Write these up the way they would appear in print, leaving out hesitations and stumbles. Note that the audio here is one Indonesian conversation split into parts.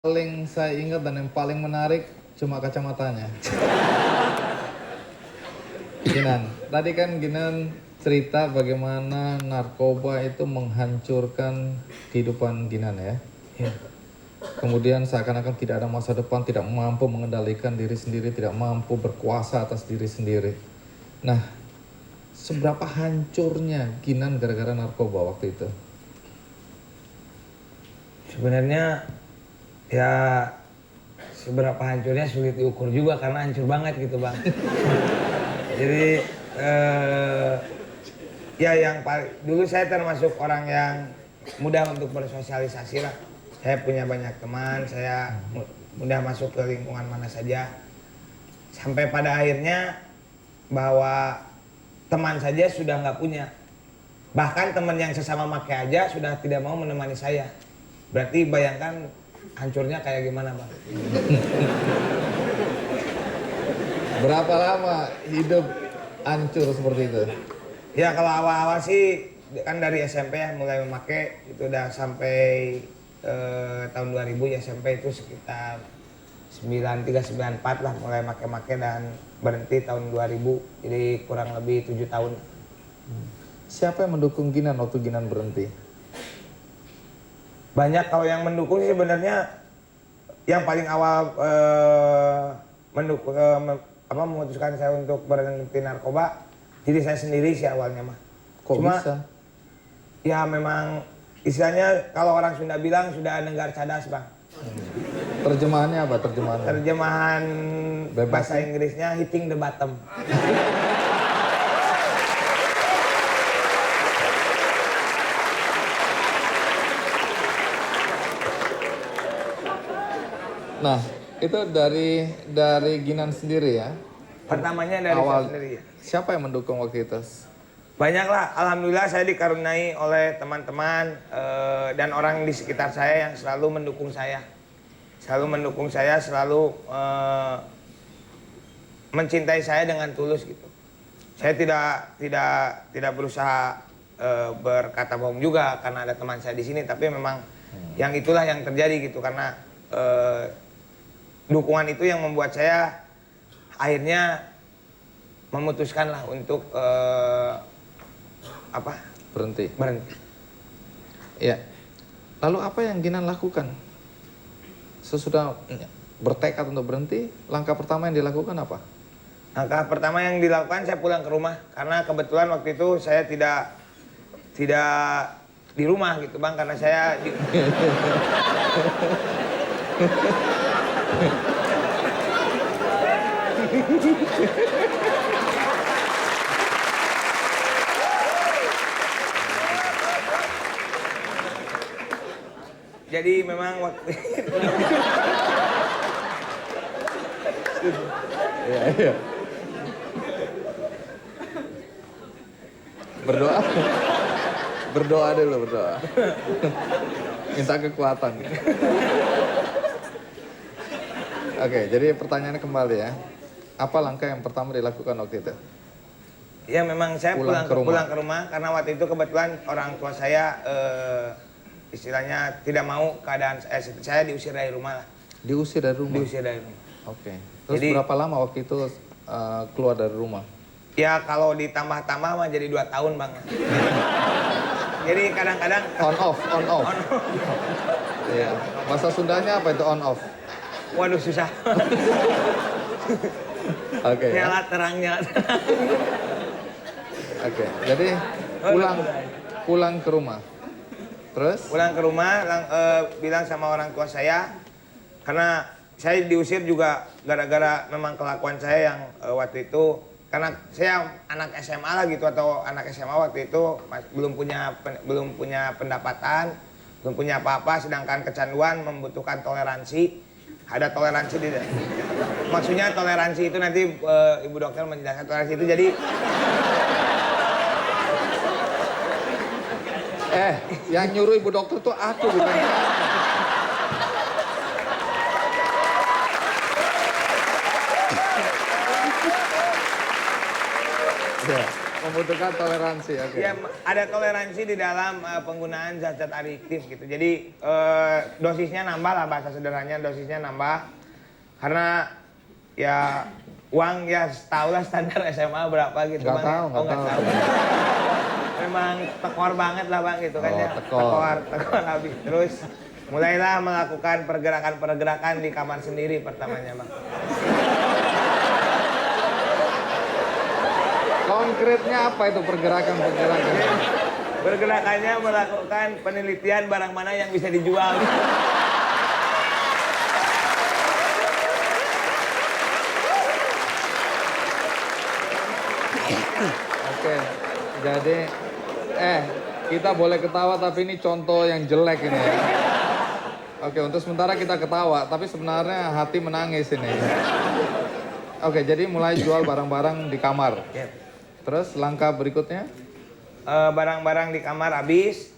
paling saya ingat dan yang paling menarik cuma kacamatanya. Ginan, tadi kan Ginan cerita bagaimana narkoba itu menghancurkan kehidupan Ginan ya. Kemudian seakan-akan tidak ada masa depan, tidak mampu mengendalikan diri sendiri, tidak mampu berkuasa atas diri sendiri. Nah, seberapa hancurnya Ginan gara-gara narkoba waktu itu? Sebenarnya ya seberapa hancurnya sulit diukur juga karena hancur banget gitu bang. Jadi ya yang dulu saya termasuk orang yang mudah untuk bersosialisasi lah. Saya punya banyak teman, saya mudah masuk ke lingkungan mana saja. Sampai pada akhirnya bahwa teman saja sudah nggak punya. Bahkan teman yang sesama makai aja sudah tidak mau menemani saya. Berarti bayangkan hancurnya kayak gimana bang? Berapa lama hidup hancur seperti itu? Ya kalau awal-awal sih kan dari SMP ya mulai memakai itu udah sampai tahun 2000 ya SMP itu sekitar 93-94 lah mulai make-make dan berhenti tahun 2000 jadi kurang lebih 7 tahun. Siapa yang mendukung Ginan waktu Ginan berhenti? Banyak kalau yang mendukung sih sebenarnya yang paling awal mendukung memutuskan saya untuk berhenti narkoba jadi saya sendiri sih awalnya mah. Kok Cuma, bisa? ya memang istilahnya kalau orang Sunda bilang sudah negar cadas bang. Terjemahannya apa terjemahannya? Terjemahan Bebas bahasa ya? Inggrisnya hitting the bottom. Nah, itu dari Ginan sendiri ya? Pertamanya dari Awal, saya sendiri. siapa yang mendukung waktu itu? Banyak lah, alhamdulillah saya dikaruniai oleh teman-teman dan orang di sekitar saya yang selalu mendukung saya. Selalu mendukung saya, selalu mencintai saya dengan tulus gitu. Saya tidak berusaha berkata bohong juga karena ada teman saya di sini, tapi memang yang itulah yang terjadi gitu karena dukungan itu yang membuat saya akhirnya memutuskanlah untuk Berhenti. berhenti. Ya. Lalu apa yang Ginan lakukan? Sesudah bertekad untuk berhenti, langkah pertama yang dilakukan apa? Langkah pertama yang dilakukan saya pulang ke rumah karena kebetulan waktu itu saya tidak di rumah gitu bang karena saya jadi memang waktu Iya. Berdoa. Berdoa dulu, berdoa. Minta kekuatan. Oke, jadi pertanyaannya kembali ya. Apa langkah yang pertama dilakukan waktu itu? ya memang saya Pulang pulang ke ke rumah karena waktu itu kebetulan orang tua saya istilahnya tidak mau keadaan saya diusir dari rumah lah. Diusir dari rumah? Diusir dari rumah. Oke. Terus Jadi, berapa lama waktu itu keluar dari rumah? Ya kalau ditambah-tambah mah jadi 2 tahun bang. Jadi kadang-kadang On off. on off. Iya. Bahasa Sundanya apa itu on off? Waduh susah. Oke. Ya. Nyala terang. Oke. Jadi pulang ke rumah. Terus? Pulang ke rumah bilang sama orang tua saya karena saya diusir juga gara-gara memang kelakuan saya yang waktu itu karena saya anak SMA lah gitu atau anak SMA waktu itu belum punya pendapatan, belum punya apa-apa sedangkan kecanduan membutuhkan toleransi. Ada toleransi maksudnya toleransi itu nanti Ibu dokter menjelaskan toleransi itu jadi yang nyuruh ibu dokter tuh aku bukan kamu. Ya. Membutuhkan toleransi, oke. Ya, ada toleransi di dalam penggunaan zat-zat adiktif gitu. Jadi dosisnya nambah lah, bahasa sederhananya dosisnya nambah. Karena ya uang ya tahu lah standar SMA berapa gitu Nggak Bang. tahu, Oh, nggak nggak tahu. Memang tekor banget lah Bang gitu kan Oh, ya. tekor. Tekor habis. Terus mulailah melakukan pergerakan-pergerakan di kamar sendiri pertamanya Bang. Konkretnya apa itu pergerakan-pergerakan? Pergerakannya melakukan penelitian barang mana yang bisa dijual. Oke, jadi kita boleh ketawa tapi ini contoh yang jelek ini ya. Oke, untuk sementara kita ketawa, tapi sebenarnya hati menangis ini. Oke, jadi mulai jual barang-barang di kamar. Ya. Terus langkah berikutnya? Barang-barang di kamar habis.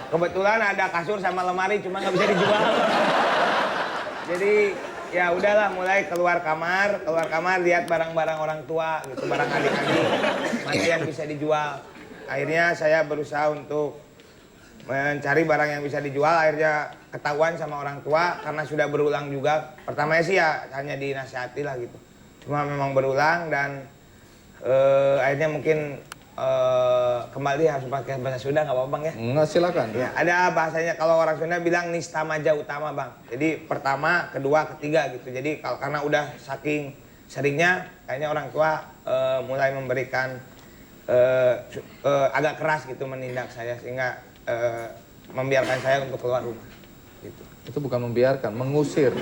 Kebetulan ada kasur sama lemari cuma nggak bisa dijual. Jadi ya udahlah mulai keluar kamar lihat barang-barang orang tua gitu, barang adik-adik mana yang bisa dijual. Akhirnya saya berusaha untuk mencari barang yang bisa dijual, akhirnya ketahuan sama orang tua karena sudah berulang juga. Pertamanya sih ya hanya dinasihati lah gitu. Cuma memang berulang dan akhirnya mungkin kembali harus pakai bahasa Sunda nggak apa-apa Bang ya? Enggak, silakan. Ya, ada bahasanya kalau orang Sunda bilang nistamaja utama Bang. Jadi pertama, kedua, ketiga gitu. Jadi karena udah saking seringnya, kayaknya orang tua mulai memberikan agak keras gitu menindak saya sehingga membiarkan saya untuk keluar rumah. Gitu. Itu bukan membiarkan, mengusir.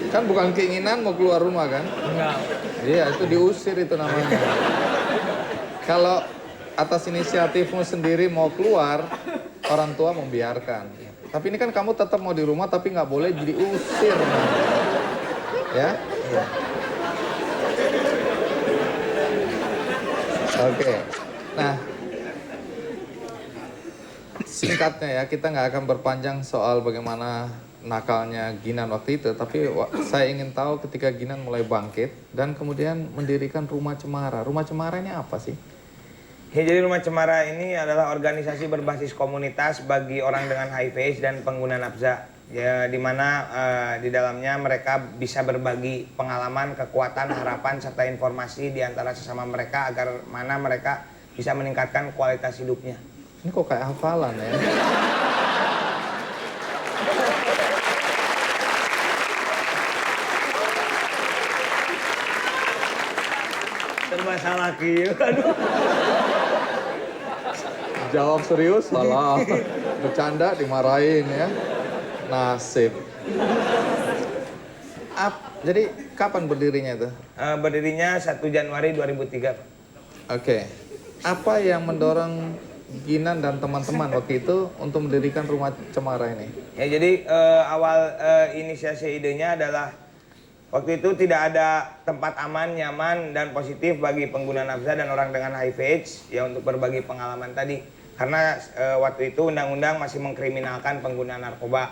Kan bukan keinginan mau keluar rumah kan? Enggak. Iya, itu diusir itu namanya. Kalau atas inisiatifmu sendiri mau keluar, orang tua membiarkan. Tapi ini kan kamu tetap mau di rumah tapi nggak boleh diusir. Ya? Oke. Nah, singkatnya ya, kita nggak akan berpanjang soal bagaimana nakalnya Ginan waktu itu, tapi saya ingin tahu ketika Ginan mulai bangkit dan kemudian mendirikan Rumah Cemara. Rumah Cemara ini apa sih? Ya, jadi Rumah Cemara ini adalah organisasi berbasis komunitas bagi orang dengan HIV/AIDS dan pengguna nafza. Ya, di mana di dalamnya mereka bisa berbagi pengalaman, kekuatan, harapan serta informasi di antara sesama mereka agar mana mereka bisa meningkatkan kualitas hidupnya. Ini kok kayak hafalan ya? Serba salah kieu. Aduh. Jawab serius, salah. Bercanda dimarahin ya. Nasib. Jadi kapan berdirinya itu? Berdirinya 1 Januari 2003. Oke. Apa yang mendorong Ginan dan teman-teman waktu itu untuk mendirikan Rumah Cemara ini? Ya, jadi awal inisiasi idenya adalah waktu itu tidak ada tempat aman, nyaman, dan positif bagi pengguna nafza dan orang dengan HIV/AIDS ya untuk berbagi pengalaman tadi. Karena waktu itu undang-undang masih mengkriminalkan pengguna narkoba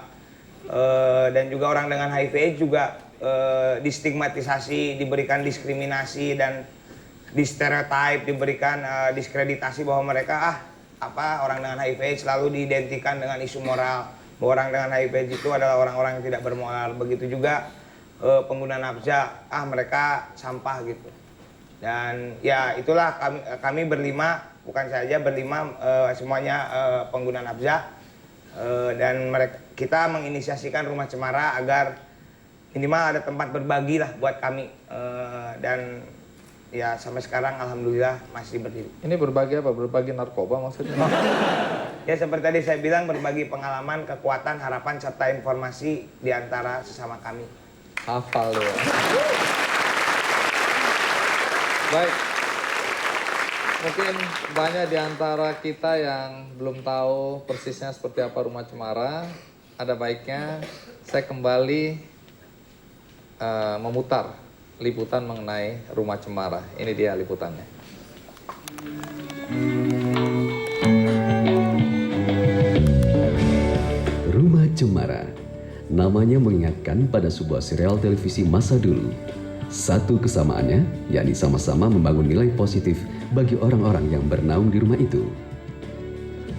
dan juga orang dengan HIV/AIDS juga distigmatisasi, diberikan diskriminasi dan distereotip, diberikan diskreditasi bahwa mereka orang dengan HIV/AIDS selalu diidentikan dengan isu moral bahwa orang dengan HIV/AIDS itu adalah orang-orang yang tidak bermoral. Begitu juga pengguna nafza, mereka sampah gitu. Dan ya itulah kami berlima, bukan saja berlima, semuanya pengguna nafza, dan kita menginisiasikan Rumah Cemara agar minimal ada tempat berbagi lah buat kami, dan ya sampai sekarang alhamdulillah masih berdiri. Ini berbagi apa? Berbagi narkoba maksudnya? Ya seperti tadi saya bilang, berbagi pengalaman, kekuatan, harapan, serta informasi di antara sesama kami. Hafal ya. Baik. Mungkin banyak di antara kita yang belum tahu persisnya seperti apa Rumah Cemara. Ada baiknya saya kembali memutar liputan mengenai Rumah Cemara. Ini dia liputannya. Rumah Cemara, namanya mengingatkan pada sebuah serial televisi masa dulu. Satu kesamaannya, yakni sama-sama membangun nilai positif bagi orang-orang yang bernaung di rumah itu.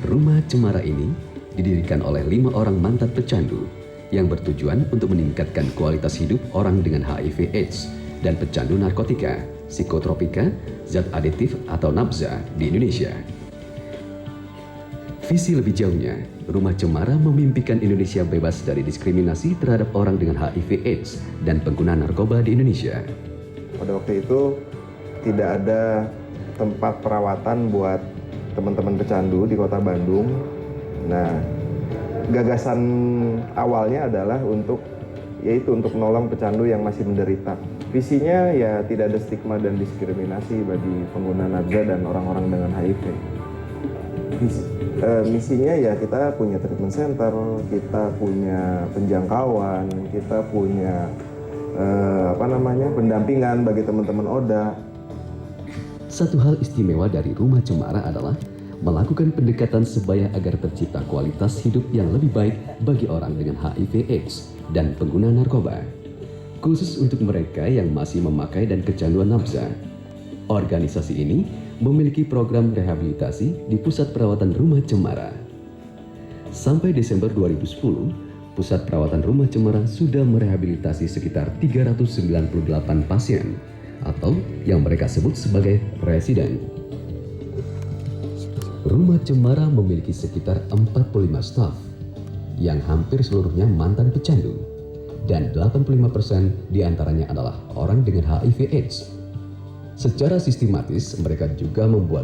Rumah Cemara ini didirikan oleh 5 orang mantan pecandu yang bertujuan untuk meningkatkan kualitas hidup orang dengan HIV/AIDS dan pecandu narkotika, psikotropika, zat aditif atau nafza di Indonesia. Visi lebih jauhnya, Rumah Cemara memimpikan Indonesia bebas dari diskriminasi terhadap orang dengan HIV/AIDS dan pengguna narkoba di Indonesia. Pada waktu itu tidak ada tempat perawatan buat teman-teman pecandu di Kota Bandung. Nah, gagasan awalnya adalah untuk menolong pecandu yang masih menderita. Visinya ya tidak ada stigma dan diskriminasi bagi pengguna nafza dan orang-orang dengan HIV. Misinya ya kita punya treatment center, kita punya penjangkauan, kita punya pendampingan bagi teman-teman ODA. Satu hal istimewa dari Rumah Cemara adalah melakukan pendekatan sebaya agar tercipta kualitas hidup yang lebih baik bagi orang dengan HIV/AIDS dan pengguna narkoba. Khusus untuk mereka yang masih memakai dan kecanduan nafza. Organisasi ini memiliki program rehabilitasi di Pusat Perawatan Rumah Cemara. Sampai Desember 2010, Pusat Perawatan Rumah Cemara sudah merehabilitasi sekitar 398 pasien atau yang mereka sebut sebagai residen. Rumah Cemara memiliki sekitar 45 staf yang hampir seluruhnya mantan pecandu dan 85% diantaranya adalah orang dengan HIV/AIDS. Secara sistematis, mereka juga membuat